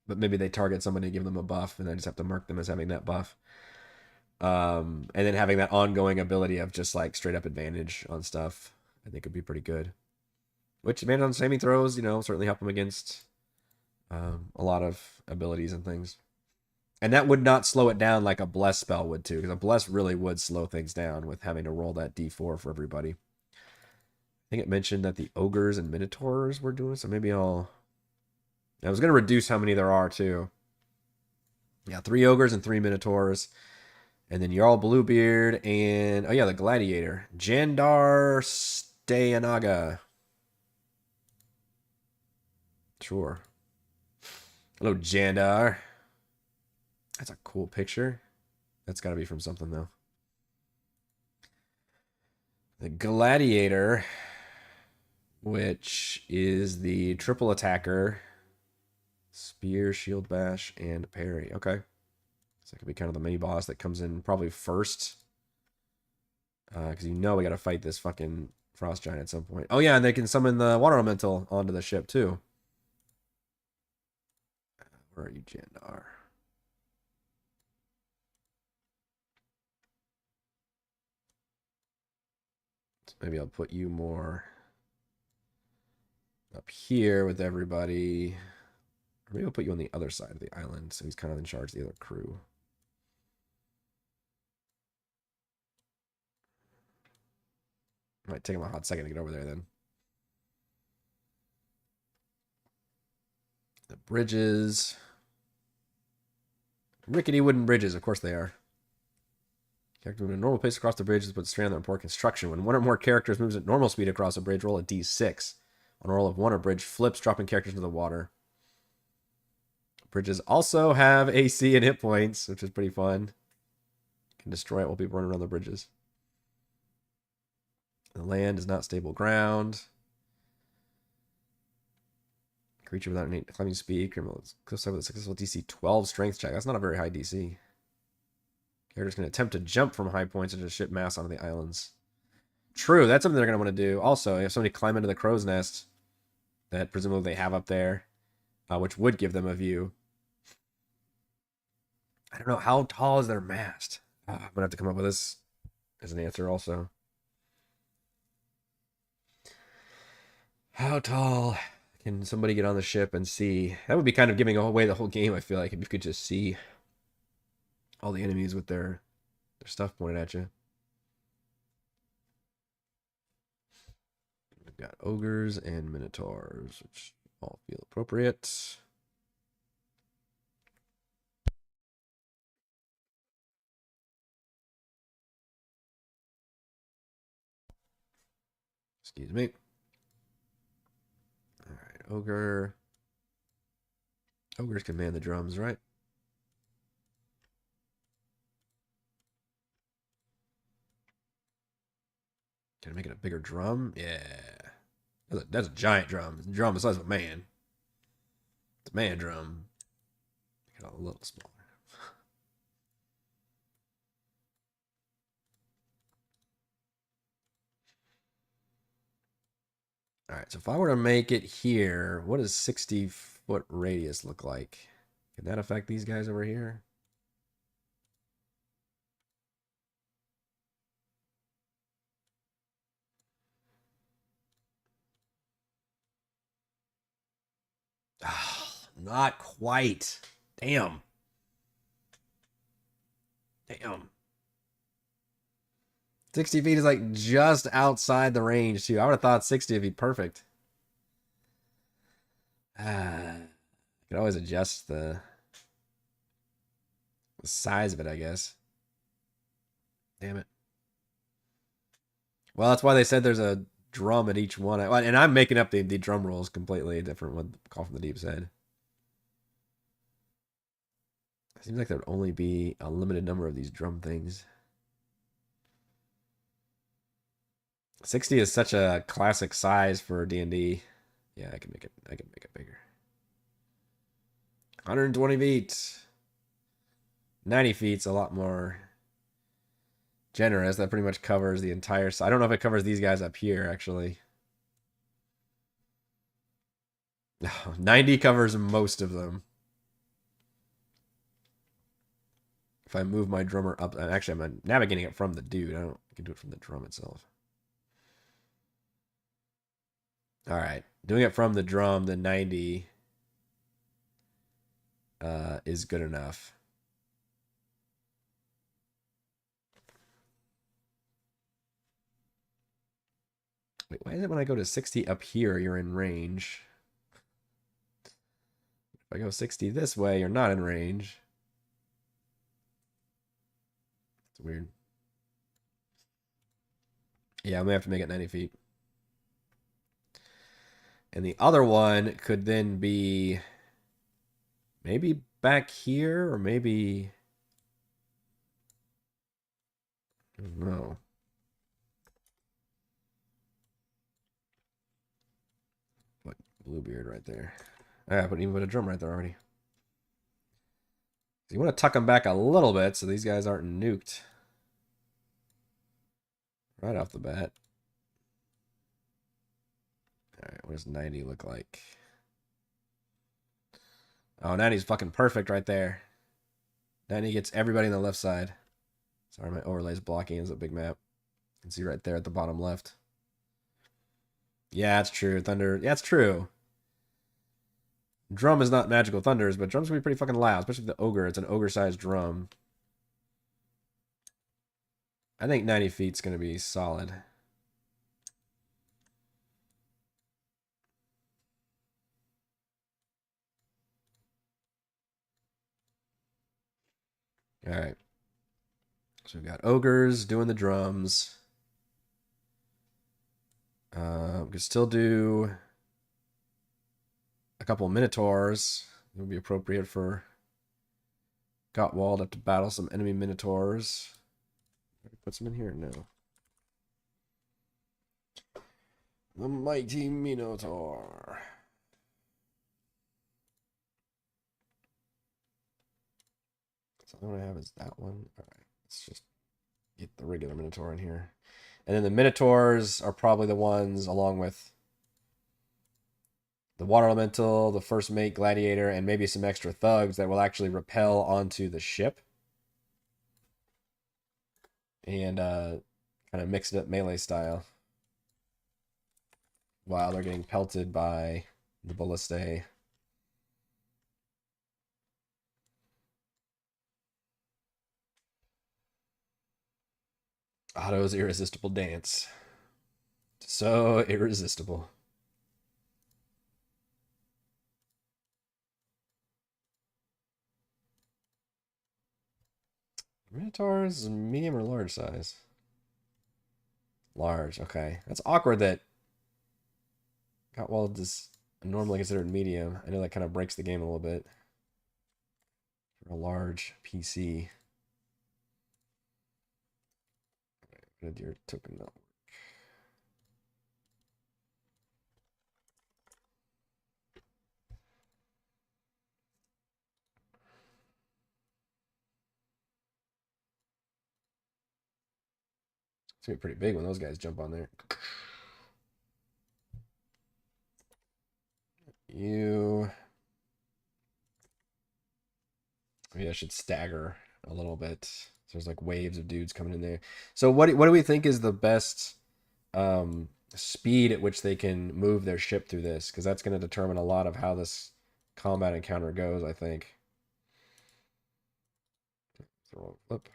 maybe they target somebody to give them a buff, and I just have to mark them as having that buff. And then having that ongoing ability of just like straight up advantage on stuff, I think would be pretty good. Which advantage on saving throws, certainly help them against a lot of abilities and things. And that would not slow it down like a bless spell would too, because a bless really would slow things down with having to roll that d4 for everybody. I think it mentioned that the ogres and minotaurs were doing, so maybe I was going to reduce how many there are too. Yeah, 3 ogres and 3 minotaurs. And then Jarl Bluebeard and, oh yeah, the gladiator. Jandar Stayanaga. Sure. Hello, Jandar. That's a cool picture. That's got to be from something, though. The gladiator, which is the triple attacker. Spear, shield bash, and parry. Okay. So that could be kind of the mini boss that comes in probably first. Because we got to fight this fucking frost giant at some point. Oh yeah, and they can summon the water elemental onto the ship too. Where are you, Jandar? Maybe I'll put you more up here with everybody. Or maybe I'll put you on the other side of the island, so he's kind of in charge of the other crew. Might take him a hot second to get over there then. The bridges. Rickety wooden bridges, of course they are. Character moving at a normal pace across the bridge is put straight on their poor construction. When one or more characters moves at normal speed across a bridge, roll a d6. On a roll of 1, a bridge flips, dropping characters into the water. Bridges also have AC and hit points, which is pretty fun. You can destroy it while people run around the bridges. The land is not stable ground. Creature without any climbing speed. Criminals cliffs over the successful DC 12 strength check. That's not a very high DC. Characters can attempt to jump from high points and just ship mass onto the islands. True, that's something they're going to want to do. Also, if somebody climb into the crow's nest that presumably they have up there, which would give them a view. I don't know, how tall is their mast? I'm going to have to come up with this as an answer also. How tall can somebody get on the ship and see? That would be kind of giving away the whole game, I feel like, if you could just see all the enemies with their stuff pointed at you. We've got ogres and minotaurs, which all feel appropriate. Excuse me. All right, ogre. Ogres can man the drums, right? Can I make it a bigger drum? Yeah. That's a giant drum. It's a drum the size of a man. It's a man drum. Make it a little smaller. All right, so if I were to make it here, what does 60-foot radius look like? Can that affect these guys over here? Not quite. Damn. Damn. 60 feet is like just outside the range, too. I would have thought 60 would be perfect. I could always adjust the size of it, I guess. Damn it. Well, that's why they said there's a drum at each one. And I'm making up the drum rolls completely different with Call from the Deep said. It seems like there would only be a limited number of these drum things. 60 is such a classic size for D&D. Yeah, I can make it bigger. 120 feet. 90 feet's a lot more generous. That pretty much covers the entire side. I don't know if it covers these guys up here, actually. 90 covers most of them. If I move my drummer up, actually I'm navigating it from the dude. I can do it from the drum itself. All right, doing it from the drum, the 90 is good enough. Wait, why is it when I go to 60 up here, you're in range? If I go 60 this way, you're not in range. It's weird. Yeah, I'm gonna have to make it 90 feet. And the other one could then be maybe back here, or maybe... I don't know. What, Bluebeard right there. I even put a drum right there already. So you want to tuck them back a little bit so these guys aren't nuked right off the bat. All right, what does 90 look like? Oh, 90's fucking perfect right there. 90 gets everybody on the left side. Sorry, my overlay's blocking. It's a big map. You can see right there at the bottom left. Yeah, that's true. Thunder. Yeah, it's true. Drum is not magical thunders, but drums can be pretty fucking loud, especially the ogre. It's an ogre-sized drum. I think 90 feet's gonna be solid. All right. So we've got ogres doing the drums. We could still do a couple of minotaurs. It would be appropriate for Gottwald have to battle some enemy minotaurs. Put some in here? No. The mighty Minotaur. So the one I have is that one. All right, let's just get the regular Minotaur in here. And then the Minotaurs are probably the ones along with the Water Elemental, the First Mate Gladiator, and maybe some extra thugs that will actually rappel onto the ship. And kind of mix it up melee style. While they're getting pelted by the Ballistae. Otto's irresistible dance. So irresistible. Minotaurs, medium or large size? Large, okay. That's awkward that Gottwald is normally considered medium. I know that kind of breaks the game a little bit. For a large PC. What did your token not work? It's gonna be pretty big when those guys jump on there. You. Maybe I should stagger a little bit. So there's like waves of dudes coming in there. So what do we think is the best speed at which they can move their ship through this? Because that's going to determine a lot of how this combat encounter goes, I think. Throw a flip.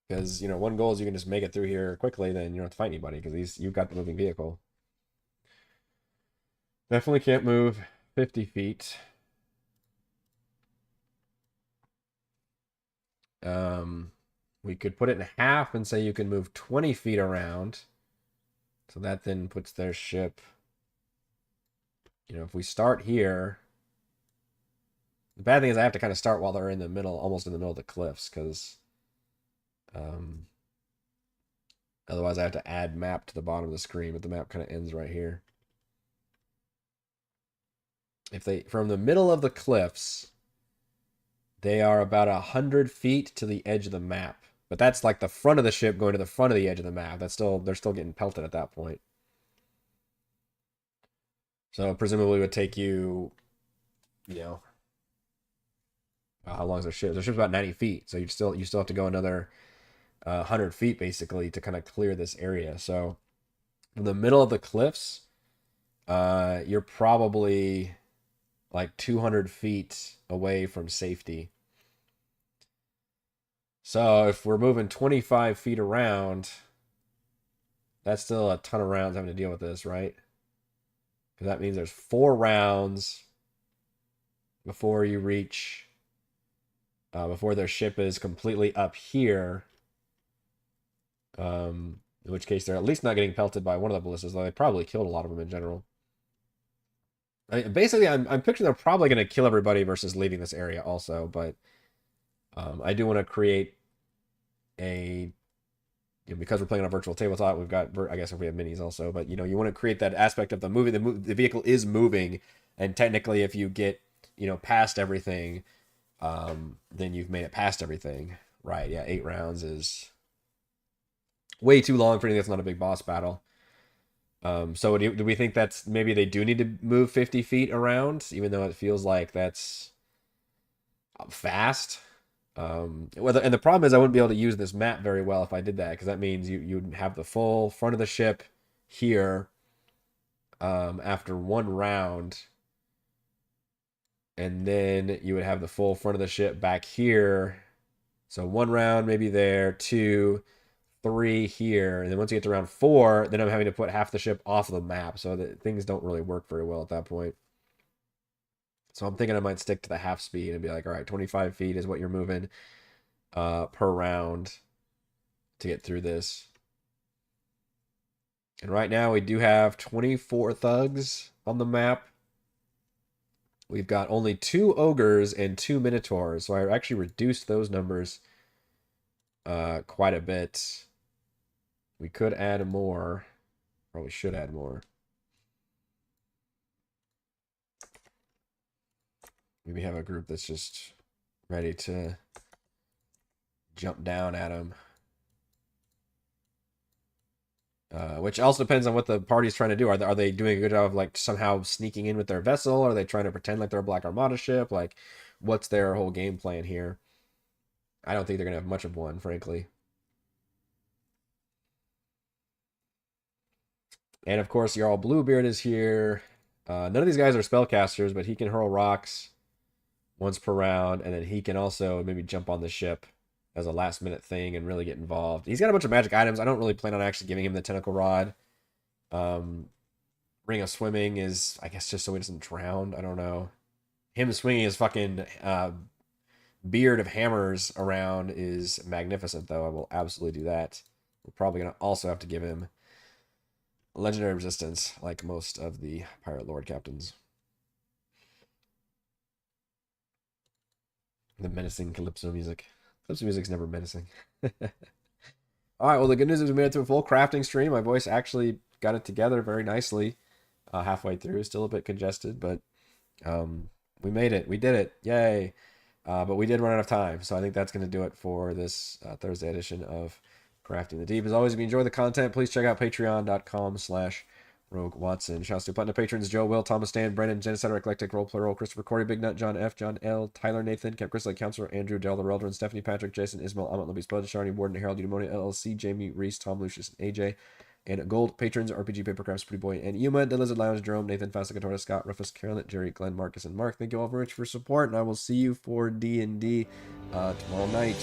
Because, one goal is you can just make it through here quickly, then you don't have to fight anybody because you've got the moving vehicle. Definitely can't move 50 feet. We could put it in half and say you can move 20 feet around. So that then puts their ship, if we start here, the bad thing is I have to kind of start while they're in the middle, almost in the middle of the cliffs, because otherwise I have to add map to the bottom of the screen, but the map kind of ends right here. If they, from the middle of the cliffs, they are about 100 feet to the edge of the map. But that's like the front of the ship going to the front of the edge of the map. They're still getting pelted at that point. So presumably it would take you, how long is their ship? Their ship's about 90 feet. So you still have to go another 100 feet basically to kind of clear this area. So in the middle of the cliffs, you're probably like 200 feet away from safety. So if we're moving 25 feet around, that's still a ton of rounds having to deal with this, right? Because that means there's 4 rounds before you reach, before their ship is completely up here. In which case they're at least not getting pelted by one of the ballistas, though they probably killed a lot of them in general. Basically, I'm picturing they're probably going to kill everybody versus leaving this area also, but I do want to create a, because we're playing on a virtual tabletop, we've got, I guess if we have minis also, but you want to create that aspect of the movie. The vehicle is moving, and technically if you get, past everything, then you've made it past everything, right? Yeah, 8 rounds is way too long for anything that's not a big boss battle. So do we think that's maybe they do need to move 50 feet around, even though it feels like that's fast? And the problem is I wouldn't be able to use this map very well if I did that, because that means you'd have the full front of the ship here after one round, and then you would have the full front of the ship back here. So one round maybe there, two, three here, and then once you get to round four, then I'm having to put half the ship off the map, so that things don't really work very well at that point. So I'm thinking I might stick to the half speed and be like, all right, 25 feet is what you're moving per round to get through this. And right now we do have 24 thugs on the map. We've got only 2 ogres and 2 minotaurs, so I actually reduced those numbers quite a bit. We could add more. Probably should add more. Maybe have a group that's just ready to jump down at him. Which also depends on what the party's trying to do. Are they doing a good job of like somehow sneaking in with their vessel? Are they trying to pretend like they're a Black Armada ship? Like, what's their whole game plan here? I don't think they're gonna have much of one, frankly. And of course, Jarl Bluebeard is here. None of these guys are spellcasters, but he can hurl rocks once per round, and then he can also maybe jump on the ship as a last minute thing and really get involved. He's got a bunch of magic items. I don't really plan on actually giving him the tentacle rod. Ring of Swimming is, I guess, just so he doesn't drown. I don't know. Him swinging his fucking beard of hammers around is magnificent, though. I will absolutely do that. We're probably going to also have to give him legendary resistance, like most of the Pirate Lord captains. The menacing Calypso music. Calypso music's never menacing. All right, well, the good news is we made it to a full crafting stream. My voice actually got it together very nicely halfway through. Still a bit congested, but we made it. We did it. Yay. But we did run out of time, so I think that's going to do it for this Thursday edition of Crafting the Deep. As always, if you enjoy the content, please check out patreon.com/Rogue Watson. Shouts to Platinum patrons Joe, Will, Thomas, Stan, Brennan, Genocide, Eclectic, Role Plural, Christopher, Corey, Big Nut, John F, John L, Tyler, Nathan, Camp Grizzly, Counselor, Andrew, Del, the Reldron, Stephanie, Patrick, Jason, Ismail, Amit, Libby, Spud, Sharni, Warden, Harold, Eudemonia, LLC, Jamie, Reese, Tom, Lucius, and AJ. And gold patrons, RPG Papercrafts, Pretty Boy, and Yuma, The Lizard Lounge, Jerome, Nathan, Fasticatora, Scott, Rufus, Carolyn, Jerry, Glenn, Marcus, and Mark. Thank you all very much for your support, and I will see you for D&D tomorrow night.